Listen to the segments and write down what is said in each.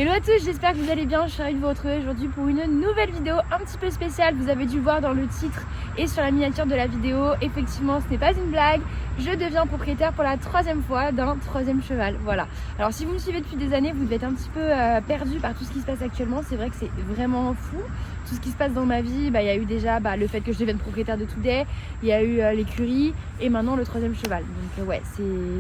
Hello à tous, j'espère que vous allez bien. Je suis ravie de vous retrouver aujourd'hui pour une nouvelle vidéo un petit peu spéciale. Vous avez dû le voir dans le titre et sur la miniature de la vidéo. Effectivement, ce n'est pas une blague. Je deviens propriétaire pour la 3e fois d'un 3e cheval. Voilà. Alors si vous me suivez depuis des années, vous devez être un petit peu perdu par tout ce qui se passe actuellement. C'est vrai que c'est vraiment fou. Tout ce qui se passe dans ma vie, il y a eu déjà le fait que je devienne propriétaire de Today. Il y a eu l'écurie et maintenant le 3e cheval. Donc ouais,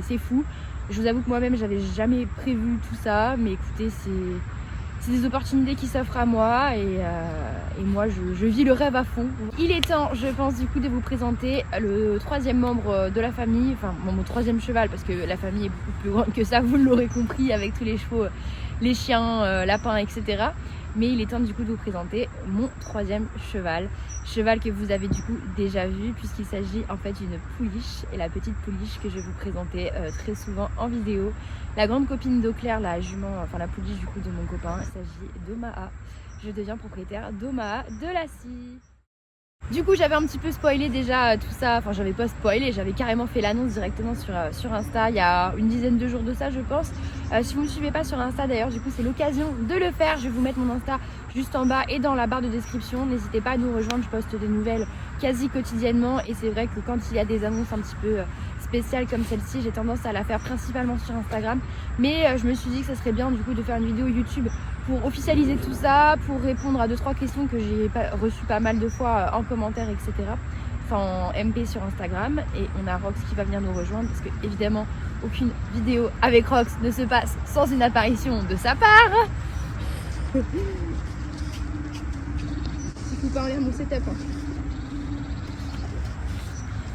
c'est fou. Je vous avoue que moi-même j'avais jamais prévu tout ça, mais écoutez, c'est des opportunités qui s'offrent à moi et moi je vis le rêve à fond. Il est temps, je pense, du coup de vous présenter le 3e membre de la famille, enfin mon 3e cheval, parce que la famille est beaucoup plus grande que ça, vous l'aurez compris, avec tous les chevaux, les chiens, lapins, etc. Mais il est temps du coup de vous présenter mon 3e cheval. Cheval que vous avez du coup déjà vu, puisqu'il s'agit en fait d'une pouliche, et la petite pouliche que je vais vous présenter très souvent en vidéo. La grande copine d'Eau-Claire, la jument, enfin la pouliche du coup de mon copain, il s'agit d'Omaha. Je deviens propriétaire d'Omaha de la scie. Du coup j'avais un petit peu spoilé déjà tout ça, enfin j'avais pas spoilé, j'avais carrément fait l'annonce directement sur Insta il y a une dizaine de jours de ça je pense. Si vous ne me suivez pas sur Insta d'ailleurs, du coup c'est l'occasion de le faire. Je vais vous mettre mon Insta juste en bas et dans la barre de description. N'hésitez pas à nous rejoindre, je poste des nouvelles quasi quotidiennement et c'est vrai que quand il y a des annonces un petit peu spéciales comme celle-ci, j'ai tendance à la faire principalement sur Instagram. Mais je me suis dit que ça serait bien du coup de faire une vidéo YouTube pour officialiser tout ça, pour répondre à 2-3 questions que j'ai reçues pas mal de fois en commentaire, etc. Enfin en MP sur Instagram. Et on a Rox qui va venir nous rejoindre parce que évidemment aucune vidéo avec Rox ne se passe sans une apparition de sa part. Il faut parler à mon setup.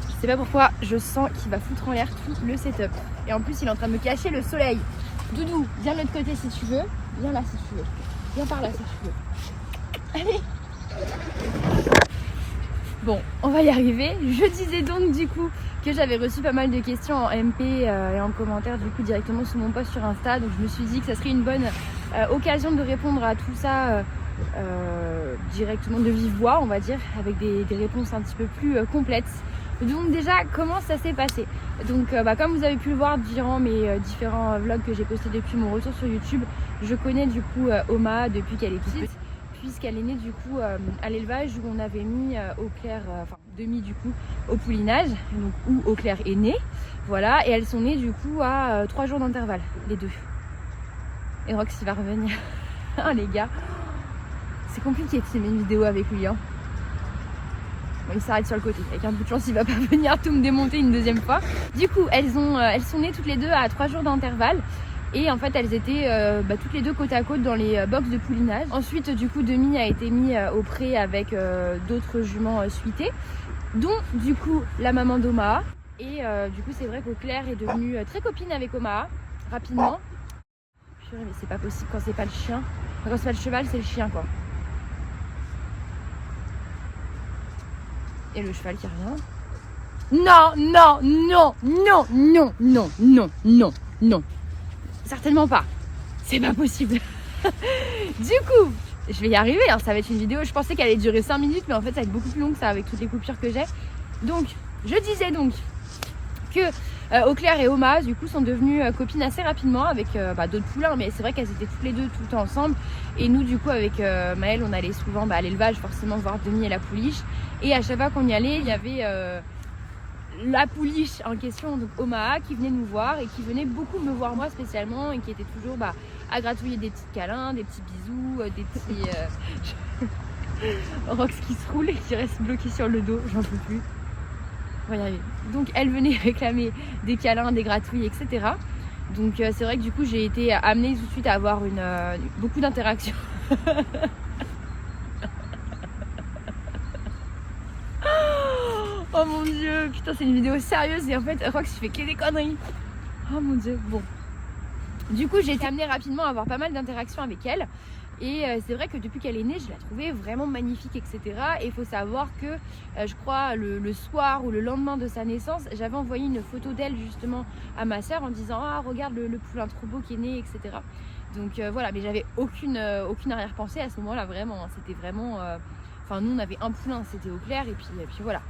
Je sais pas pourquoi, je sens qu'il va foutre en l'air tout le setup. Et en plus il est en train de me cacher le soleil. Doudou, viens de l'autre côté si tu veux. Viens là si tu veux. Viens par là si tu veux. Allez. Bon, on va y arriver. Je disais donc du coup que j'avais reçu pas mal de questions en MP et en commentaire du coup directement sous mon post sur Insta. Donc je me suis dit que ça serait une bonne occasion de répondre à tout ça directement de vive voix, on va dire, avec des réponses un petit peu plus complètes. Donc déjà, comment ça s'est passé? Donc comme vous avez pu le voir durant mes différents vlogs que j'ai postés depuis mon retour sur YouTube, je connais du coup Omaha depuis qu'elle est petite, puisqu'elle est née du coup à l'élevage où on avait mis Eau-Claire, enfin demi du coup au poulinage, donc où Eau-Claire est née, voilà, et elles sont nées du coup à 3 jours d'intervalle, les deux. Et Rox il va revenir. Ah les gars, c'est compliqué de filmer une vidéo avec lui hein. Bon, il s'arrête sur le côté, avec un peu de chance il va pas venir tout me démonter une 2e fois. Du coup elles sont nées toutes les deux à 3 jours d'intervalle. Et en fait elles étaient toutes les deux côte à côte dans les box de poulinage. Ensuite du coup Demi a été mis au pré avec d'autres juments suitées, dont du coup la maman d'Omaha. Et du coup c'est vrai qu'Eau-Claire est devenue très copine avec Omaha rapidement. Purée, mais c'est pas possible quand c'est pas le chien. Enfin, quand c'est pas le cheval c'est le chien quoi. Et le cheval qui revient. Non, non, non, non, non, non, non, non, non. Certainement pas. C'est pas possible. Du coup, je vais y arriver. Hein, ça va être une vidéo. Je pensais qu'elle allait durer 5 minutes, mais en fait, ça va être beaucoup plus long que ça avec toutes les coupures que j'ai. Donc, je disais donc que Eau-Claire et Omaha, du coup, sont devenues copines assez rapidement avec d'autres poulains. Mais c'est vrai qu'elles étaient toutes les deux tout le temps ensemble. Et nous, du coup, avec Maëlle, on allait souvent à l'élevage, forcément voir Demi et la pouliche. Et à chaque fois qu'on y allait, il y avait la pouliche en question, donc Omaha, qui venait nous voir et qui venait beaucoup me voir moi spécialement et qui était toujours à gratouiller des petits câlins, des petits bisous, des petits Rox qui se roule et qui reste bloqué sur le dos, j'en peux plus. On va y arriver. Donc elle venait réclamer des câlins, des gratouilles, etc. Donc c'est vrai que du coup j'ai été amenée tout de suite à avoir beaucoup d'interactions. Oh mon dieu, putain c'est une vidéo sérieuse et en fait Rox il fait que des conneries. Oh mon dieu, bon. Du coup j'ai été amenée rapidement à avoir pas mal d'interactions avec elle. Et c'est vrai que depuis qu'elle est née, je la trouvais vraiment magnifique, etc. Et il faut savoir que je crois le soir ou le lendemain de sa naissance, j'avais envoyé une photo d'elle justement à ma soeur en disant ah regarde le poulain trop beau qui est né, etc. Donc voilà, mais j'avais aucune arrière-pensée à ce moment-là vraiment. C'était vraiment, enfin nous on avait un poulain, c'était Eau-Claire et puis voilà.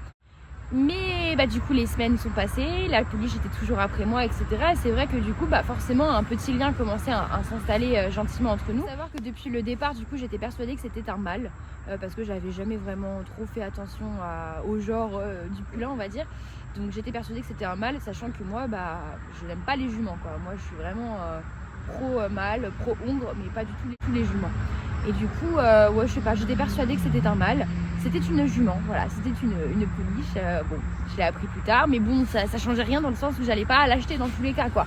Mais du coup les semaines sont passées, la pouliche était toujours après moi, etc. Et c'est vrai que du coup forcément un petit lien commençait à s'installer gentiment entre nous. Il faut savoir que depuis le départ du coup j'étais persuadée que c'était un mâle parce que j'avais jamais vraiment trop fait attention au genre du poulain, on va dire. Donc j'étais persuadée que c'était un mâle, sachant que moi je n'aime pas les juments quoi. Moi je suis vraiment pro mâle, pro hongre, mais pas du tout tous les juments. Et du coup ouais, je sais pas, j'étais persuadée que c'était un mâle. C'était une jument, voilà, c'était une pouliche. Bon, je l'ai appris plus tard, mais bon, ça changeait rien dans le sens où j'allais pas l'acheter dans tous les cas, quoi.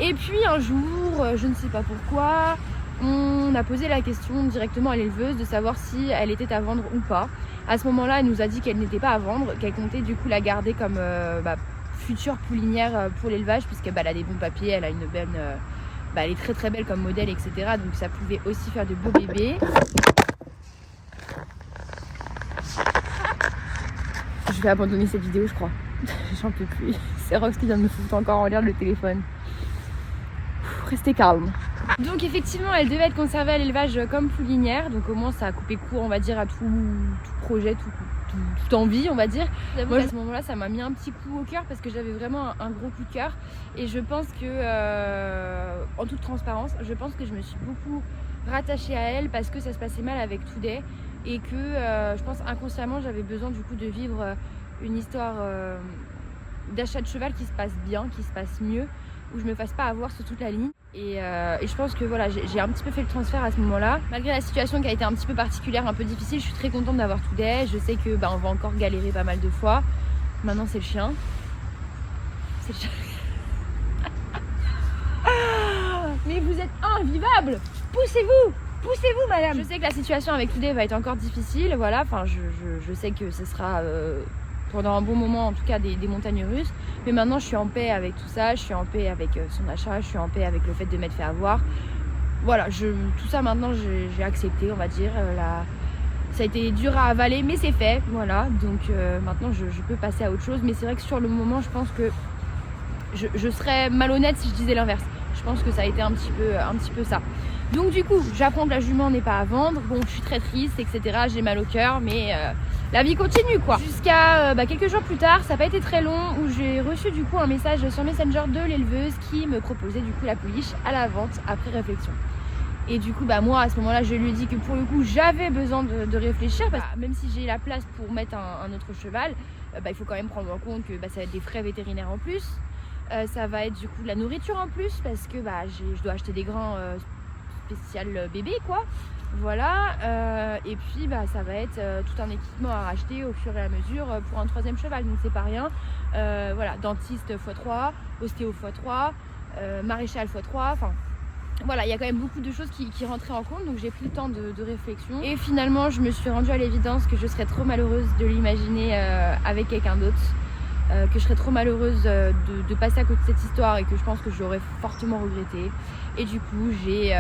Et puis un jour, je ne sais pas pourquoi, on a posé la question directement à l'éleveuse de savoir si elle était à vendre ou pas. À ce moment-là, elle nous a dit qu'elle n'était pas à vendre, qu'elle comptait du coup la garder comme future poulinière pour l'élevage, puisqu'elle a des bons papiers, elle a une belle, elle est très très belle comme modèle, etc. Donc ça pouvait aussi faire de beaux bébés. Je vais abandonner cette vidéo, je crois. J'en peux plus. C'est Rox qui vient de me foutre encore en l'air le téléphone. Restez calme. Donc effectivement, elle devait être conservée à l'élevage comme poulinière. Donc au moins ça a coupé court, on va dire, à tout projet, toute envie, on va dire. Moi, à ce moment-là, ça m'a mis un petit coup au cœur parce que j'avais vraiment un gros coup de cœur. Et je pense que, en toute transparence, je pense que je me suis beaucoup rattachée à elle parce que ça se passait mal avec Today. Et que je pense inconsciemment j'avais besoin du coup de vivre une histoire d'achat de cheval qui se passe bien, qui se passe mieux, où je me fasse pas avoir sur toute la ligne. Et je pense que voilà, j'ai un petit peu fait le transfert à ce moment-là. Malgré la situation qui a été un petit peu particulière, un peu difficile, je suis très contente d'avoir Today. Je sais que on va encore galérer pas mal de fois. Maintenant c'est le chien. C'est le chien. Mais vous êtes invivable! Poussez-vous! Poussez-vous madame. Je sais que la situation avec Today va être encore difficile, voilà, enfin je sais que ce sera pendant un bon moment en tout cas des montagnes russes, mais maintenant je suis en paix avec tout ça, je suis en paix avec son achat, je suis en paix avec le fait de m'être fait avoir. Voilà, tout ça maintenant j'ai accepté, on va dire, ça a été dur à avaler mais c'est fait, voilà, donc maintenant je peux passer à autre chose, mais c'est vrai que sur le moment je pense que je serais malhonnête si je disais l'inverse. Je pense que ça a été un petit peu ça. Donc du coup, j'apprends que la jument n'est pas à vendre. Bon, je suis très triste, etc. J'ai mal au cœur, mais la vie continue, quoi. Jusqu'à quelques jours plus tard, ça n'a pas été très long, où j'ai reçu du coup un message sur Messenger de l'éleveuse qui me proposait du coup la pouliche à la vente après réflexion. Et du coup, moi à ce moment-là, je lui ai dit que pour le coup, j'avais besoin de réfléchir, parce que même si j'ai la place pour mettre un autre cheval, il faut quand même prendre en compte que ça va être des frais vétérinaires en plus. Ça va être du coup de la nourriture en plus parce que je dois acheter des grains spécial bébé quoi. Voilà. Et puis ça va être tout un équipement à racheter au fur et à mesure pour un troisième cheval. Donc c'est pas rien. Voilà, dentiste x3, ostéo x3, maréchal x3. Enfin voilà, il y a quand même beaucoup de choses qui rentraient en compte. Donc j'ai pris le temps de réflexion. Et finalement je me suis rendue à l'évidence que je serais trop malheureuse de l'imaginer avec quelqu'un d'autre. Que je serais trop malheureuse de passer à côté de cette histoire et que je pense que j'aurais fortement regretté. Et du coup, j'ai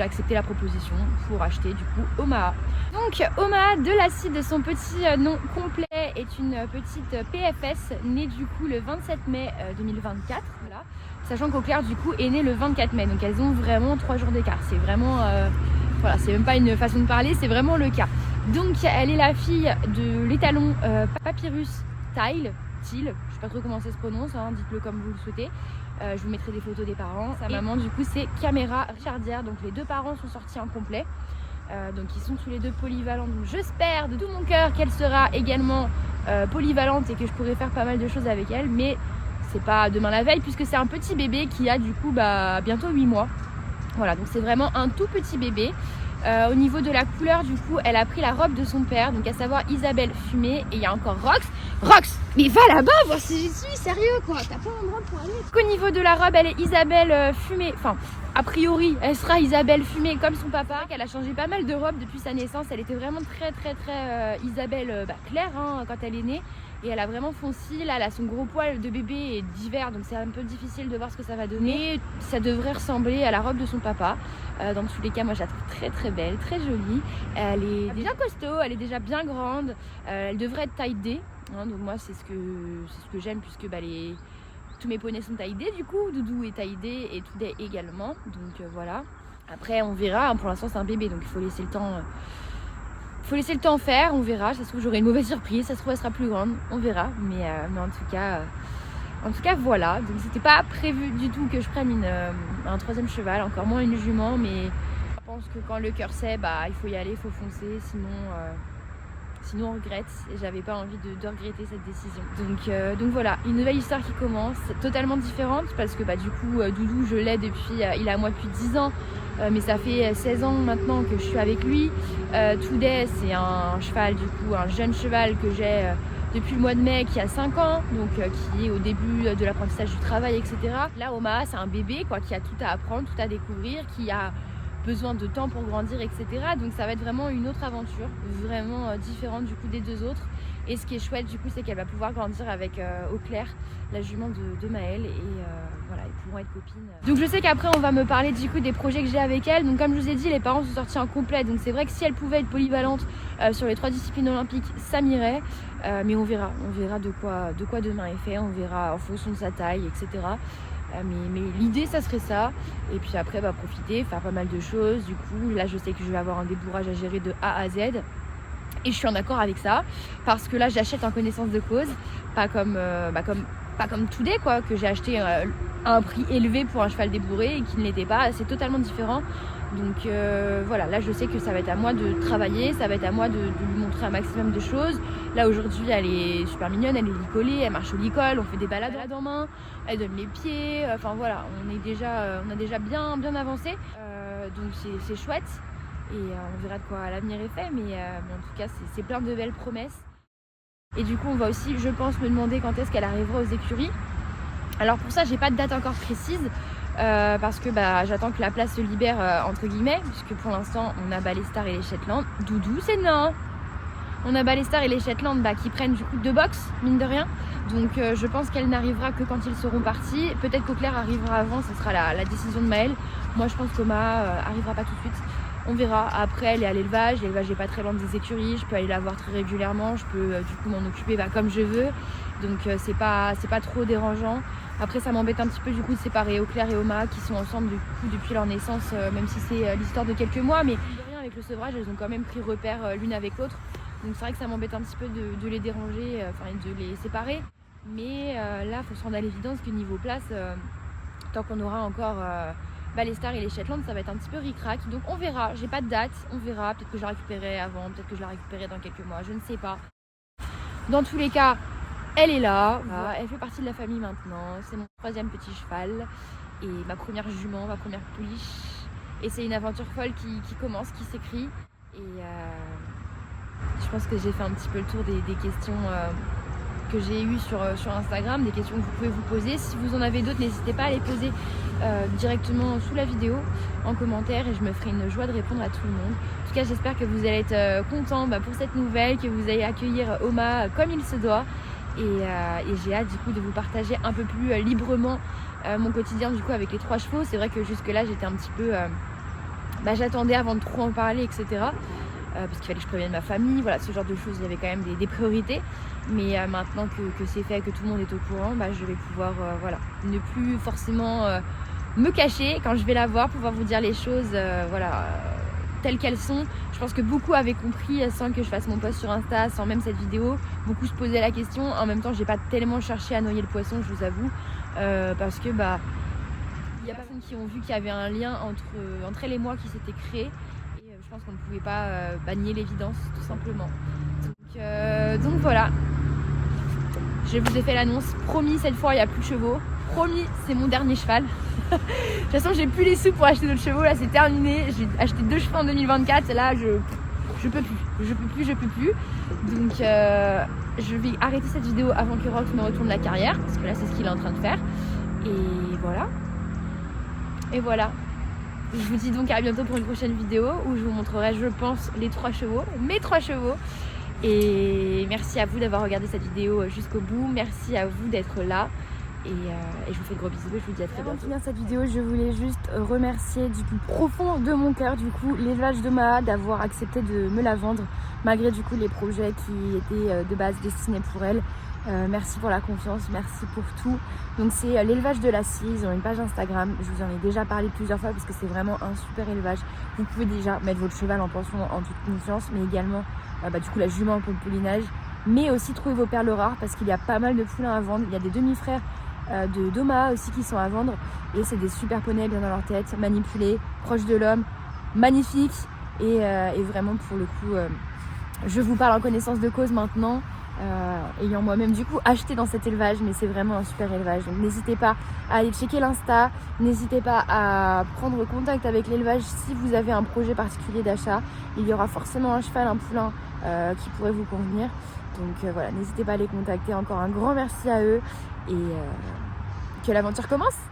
accepté la proposition pour acheter du coup Omaha. Donc Omaha de l'acide, son petit nom complet est une petite PFS née du coup le 27 mai 2024. Voilà. Sachant qu'Auclair du coup est née le 24 mai. Donc elles ont vraiment 3 jours d'écart. C'est vraiment... voilà, c'est même pas une façon de parler, c'est vraiment le cas. Donc elle est la fille de l'étalon Papyrus Tile, je sais pas trop comment ça se prononce, hein, dites-le comme vous le souhaitez. Je vous mettrai des photos des parents. Sa maman du coup c'est Caméra Richardière, donc les deux parents sont sortis en complet. Donc ils sont tous les deux polyvalents. Donc j'espère de tout mon cœur qu'elle sera également polyvalente et que je pourrai faire pas mal de choses avec elle. Mais c'est pas demain la veille puisque c'est un petit bébé qui a du coup bientôt 8 mois. Voilà, donc c'est vraiment un tout petit bébé. Au niveau de la couleur, du coup, elle a pris la robe de son père, donc à savoir Isabelle Fumée. Et il y a encore Rox. Rox, mais va là-bas voir si j'y suis, sérieux quoi, t'as pas un endroit pour aller. Au niveau de la robe, elle est Isabelle Fumée. Enfin, a priori, elle sera Isabelle Fumée comme son papa. Elle a changé pas mal de robes depuis sa naissance. Elle était vraiment très Isabelle Claire hein, quand elle est née. Et elle a vraiment foncé, là elle a son gros poil de bébé et d'hiver, donc c'est un peu difficile de voir ce que ça va donner. Ça devrait ressembler à la robe de son papa. Dans tous les cas, moi je la trouve très belle, très jolie. Elle est bien costaud, elle est déjà bien grande. Elle devrait être taille D. Hein, donc moi c'est ce que j'aime puisque tous mes poneys sont taille D du coup. Doudou est taille D et Today également. Donc voilà. Après on verra, hein, pour l'instant c'est un bébé donc il faut laisser le temps faut laisser le temps faire, on verra. Ça se trouve j'aurai une mauvaise surprise, ça se trouve elle sera plus grande, on verra. Mais en tout cas voilà. Donc c'était pas prévu du tout que je prenne un troisième cheval, encore moins une jument. Mais je pense que quand le cœur sait, il faut y aller, il faut foncer, sinon on regrette, et j'avais pas envie de regretter cette décision. Donc voilà, une nouvelle histoire qui commence, totalement différente, parce que du coup Doudou je l'ai depuis, il a à moi depuis 10 ans, mais ça fait 16 ans maintenant que je suis avec lui. Toudet c'est un cheval, du coup un jeune cheval que j'ai depuis le mois de mai, qui a 5 ans, donc qui est au début de l'apprentissage du travail, etc. Là Omaha c'est un bébé quoi, qui a tout à apprendre, tout à découvrir, qui a besoin de temps pour grandir, etc. Donc ça va être vraiment une autre aventure, vraiment différente du coup des deux autres. Et ce qui est chouette du coup, c'est qu'elle va pouvoir grandir avec Auclair, la jument de Maëlle, et voilà, ils pourront être copines. Donc je sais qu'après on va me parler du coup des projets que j'ai avec elle. Donc comme je vous ai dit, les parents sont sortis en complet, donc c'est vrai que si elle pouvait être polyvalente sur les 3 disciplines olympiques, ça m'irait. Mais on verra de quoi demain est fait, on verra en fonction de sa taille, etc. Mais l'idée ça serait ça, et puis après profiter, faire pas mal de choses. Du coup là je sais que je vais avoir un débourrage à gérer de A à Z, et je suis en accord avec ça, parce que là j'achète en connaissance de cause, pas comme Toudet quoi, que j'ai acheté à un prix élevé pour un cheval débourré et qui ne l'était pas. C'est totalement différent. Donc voilà, là je sais que ça va être à moi de travailler, ça va être à moi de lui montrer un maximum de choses. Là aujourd'hui elle est super mignonne, elle est licolée, elle marche au licol, on fait des balades en main, elle donne les pieds, enfin voilà, on a déjà bien avancé, donc c'est chouette, et on verra de quoi l'avenir est fait, mais en tout cas c'est plein de belles promesses. Et du coup on va aussi, je pense, me demander quand est-ce qu'elle arrivera aux écuries. Alors pour ça j'ai pas de date encore précise, parce que j'attends que la place se libère entre guillemets, puisque pour l'instant on a Ballestar et les Shetland. Doudou c'est non. On a Ballestar et les Shetland qui prennent du coup 2 box, mine de rien. Donc je pense qu'elle n'arrivera que quand ils seront partis. Peut-être qu'Auclair arrivera avant, ce sera la décision de Maëlle. Moi je pense qu'Omaha arrivera pas tout de suite. On verra. Après elle est à l'élevage n'est pas très loin des écuries, je peux aller la voir très régulièrement, je peux du coup m'en occuper comme je veux. Donc c'est pas trop dérangeant. Après ça m'embête un petit peu du coup de séparer Auclair et Omaha qui sont ensemble du coup depuis leur naissance, même si c'est l'histoire de quelques mois, mais de rien, avec le sevrage elles ont quand même pris repère l'une avec l'autre. Donc c'est vrai que ça m'embête un petit peu de les déranger, et de les séparer. Mais là il faut se rendre à l'évidence que niveau place, tant qu'on aura encore Ballestar et les Shetland, ça va être un petit peu ric-rac. Donc on verra, j'ai pas de date, on verra. Peut-être que je la récupérerai avant, peut-être que je la récupérerai dans quelques mois, je ne sais pas. Dans tous les cas, elle est là, elle fait partie de la famille maintenant. C'est mon 3e petit cheval et ma première jument, ma première pouliche. Et c'est une aventure folle qui commence, qui s'écrit. Et je pense que j'ai fait un petit peu le tour des questions que j'ai eues sur Instagram, des questions que vous pouvez vous poser. Si vous en avez d'autres, n'hésitez pas à les poser directement sous la vidéo en commentaire, et je me ferai une joie de répondre à tout le monde. En tout cas j'espère que vous allez être contents pour cette nouvelle, que vous allez accueillir Omaha comme il se doit, et j'ai hâte du coup de vous partager un peu plus librement mon quotidien du coup avec les 3 chevaux. C'est vrai que jusque là j'étais un petit peu j'attendais avant de trop en parler, etc. Parce qu'il fallait que je prévienne ma famille, voilà, ce genre de choses, il y avait quand même des priorités. Mais maintenant que c'est fait, que tout le monde est au courant, je vais pouvoir ne plus forcément me cacher quand je vais la voir, pouvoir vous dire les choses telles qu'elles sont. Je pense que beaucoup avaient compris sans que je fasse mon post sur Insta, sans même cette vidéo. Beaucoup se posaient la question. En même temps, j'ai pas tellement cherché à noyer le poisson, je vous avoue, parce que il y a personne qui ont vu qu'il y avait un lien entre elle et moi qui s'était créé. Je pense qu'on ne pouvait pas nier l'évidence, tout simplement. Donc voilà, je vous ai fait l'annonce. Promis, cette fois il n'y a plus de chevaux. Promis, c'est mon dernier cheval. De toute façon j'ai plus les sous pour acheter d'autres chevaux, là c'est terminé. J'ai acheté 2 chevaux en 2024 et là je peux plus. Donc je vais arrêter cette vidéo avant que Rox me retourne la carrière, parce que là c'est ce qu'il est en train de faire. Et voilà. Je vous dis donc à bientôt pour une prochaine vidéo où je vous montrerai, je pense, mes 3 chevaux. Et merci à vous d'avoir regardé cette vidéo jusqu'au bout. Merci à vous d'être là. Et je vous fais de gros bisous. Je vous dis à très bientôt. Avant de finir cette vidéo, je voulais juste remercier du plus profond de mon cœur l'élevage d'Omaha d'avoir accepté de me la vendre, malgré du coup les projets qui étaient de base destinés pour elle. Merci pour la confiance, merci pour tout. Donc c'est l'élevage de la scie, ils ont une page Instagram, je vous en ai déjà parlé plusieurs fois parce que c'est vraiment un super élevage. Vous pouvez déjà mettre votre cheval en pension en toute confiance, mais également du coup la jument pour le poulinage, mais aussi trouver vos perles rares parce qu'il y a pas mal de poulains à vendre. Il y a des demi-frères de d'Oma aussi qui sont à vendre et c'est des super poneys bien dans leur tête, manipulés, proches de l'homme, magnifiques et vraiment pour le coup je vous parle en connaissance de cause maintenant. Ayant moi-même du coup acheté dans cet élevage, mais c'est vraiment un super élevage, donc n'hésitez pas à aller checker l'insta, n'hésitez pas à prendre contact avec l'élevage si vous avez un projet particulier d'achat. Il y aura forcément un cheval, un poulain qui pourrait vous convenir, donc voilà, n'hésitez pas à les contacter. Encore un grand merci à eux et que l'aventure commence.